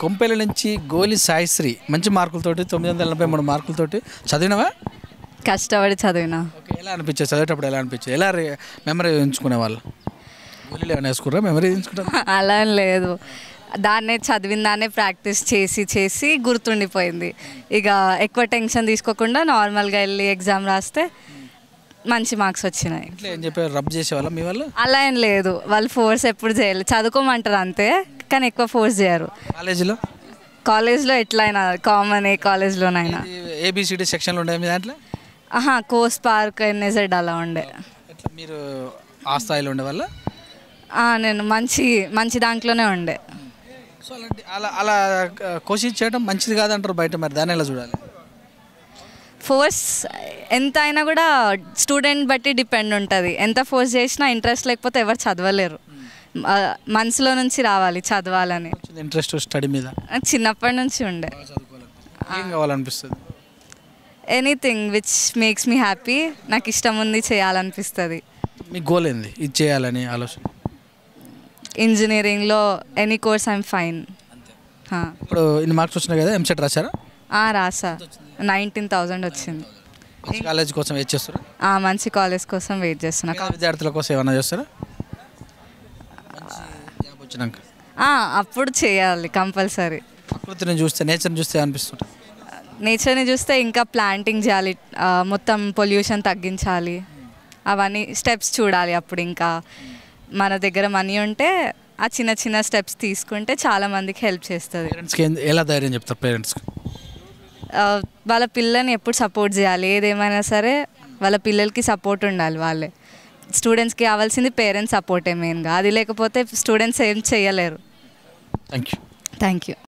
కొంపెల నుంచి గోలి సాయిశ్రీ మంచి మార్కులతోటి 983 మార్కులతోటి చదివినవా? కష్టపడి చదివినా. ఓకే, ఎలా అనిపించేది చదివేటప్పుడు? ఎలా అనిపించేది? ఎలా మెమరీ ఉంచుకునే వాళ్ళు? గోళీలు ఏమైనా వేసుకున్నారా? మెమరీ ఉంచుకుంటారు? అలా అని లేదు, దాన్నే చదివిన దాన్నే ప్రాక్టీస్ చేసి చేసి గుర్తుండిపోయింది. ఇక ఎక్కువ టెన్షన్ తీసుకోకుండా నార్మల్గా వెళ్ళి ఎగ్జామ్ రాస్తే మంచి మార్క్స్ వచ్చినాయి. ఇంట్లో ఏం చెప్పారు? రబ్ చేసేవాళ్ళ మీ వాళ్ళు? అలా ఏం లేదు, వాళ్ళు ఫోర్స్ ఎప్పుడు చేయలేదు, చదువుకోమంటారు అంతే, కానీ ఎక్కువ ఫోర్స్ చేయరు. కాలేజీలో? కాలేజ్లో ఎట్లయినా కామన్, ఏ కాలేజ్లోనైనా. ఏబిసిడి సెక్షన్లు ఉండే మీ దాంట్లో? కోస్ పార్క్, ఎన్ఎజెడ్ అలా ఉండే. ఎట్లా మీరు ఆ స్థాయిలో ఉండేవాళ్ళ? నేను మంచి మంచి దాంట్లోనే ఉండే. సో అలాంటి అలా కోచింగ్ చేయడం మంచిది కాదంటారు బయట, మరి దాన్ని ఎలా చూడాలి? ఫోర్స్ ఎంత అయినా కూడా స్టూడెంట్ బట్టి డిపెండ్ ఉంటుంది. ఎంత ఫోర్స్ చేసినా ఇంట్రెస్ట్ లేకపోతే ఎవరు చదవలేరు. మనసులో నుంచి రావాలి చదవాలని. ఇంట్రెస్ట్ స్టడీ మీద చిన్నప్పటి నుంచి ఉండే. ఏం కావాలనిపిస్తుంది? Anything which makes me happy, నాకు ఇష్టం ఉంది చేయాలనిపిస్తుంది. మీ గోల్ ఏంది ఇది చేయాలని ఆలోచన? ఇంజనీరింగ్లో ఎనీ కోర్స్ ఐఎమ్ ఫైన్. ఇప్పుడు ఇన్ని మార్క్స్ వచ్చినాయి కదా, ఎంసెట్ రాశారా? రాసా, 19,000 వచ్చింది. మంచి కాలేజ్ కోసం వెయిట్ చేస్తారా? మంచి కాలేజ్ కోసం వెయిట్ చేస్తున్నా. విద్యార్థుల కోసం ఏమైనా చేస్తారా? వచ్చినాక అప్పుడు చేయాలి కంపల్సరీ. ప్రకృతిని చూస్తే, నేచర్ని చూస్తే అనిపిస్తుంటుంది. నేచర్ని చూస్తే ఇంకా ప్లాంటింగ్ చేయాలి, మొత్తం పొల్యూషన్ తగ్గించాలి, అవన్నీ స్టెప్స్ చూడాలి. అప్పుడు ఇంకా మన దగ్గర మనీ ఉంటే ఆ చిన్న చిన్న స్టెప్స్ తీసుకుంటే చాలామందికి హెల్ప్ చేస్తుంది. పేరెంట్స్కి ఎలా ధైర్యం చెప్తారు? పేరెంట్స్కి వాళ్ళ పిల్లల్ని ఎప్పుడు సపోర్ట్ చేయాలి, ఏదేమైనా సరే వాళ్ళ పిల్లలకి సపోర్ట్ ఉండాలి. వాళ్ళే స్టూడెంట్స్కి కావాల్సింది పేరెంట్స్ సపోర్టే మెయిన్గా, అది లేకపోతే స్టూడెంట్స్ ఏం చేయలేరు. Thank you. Thank you.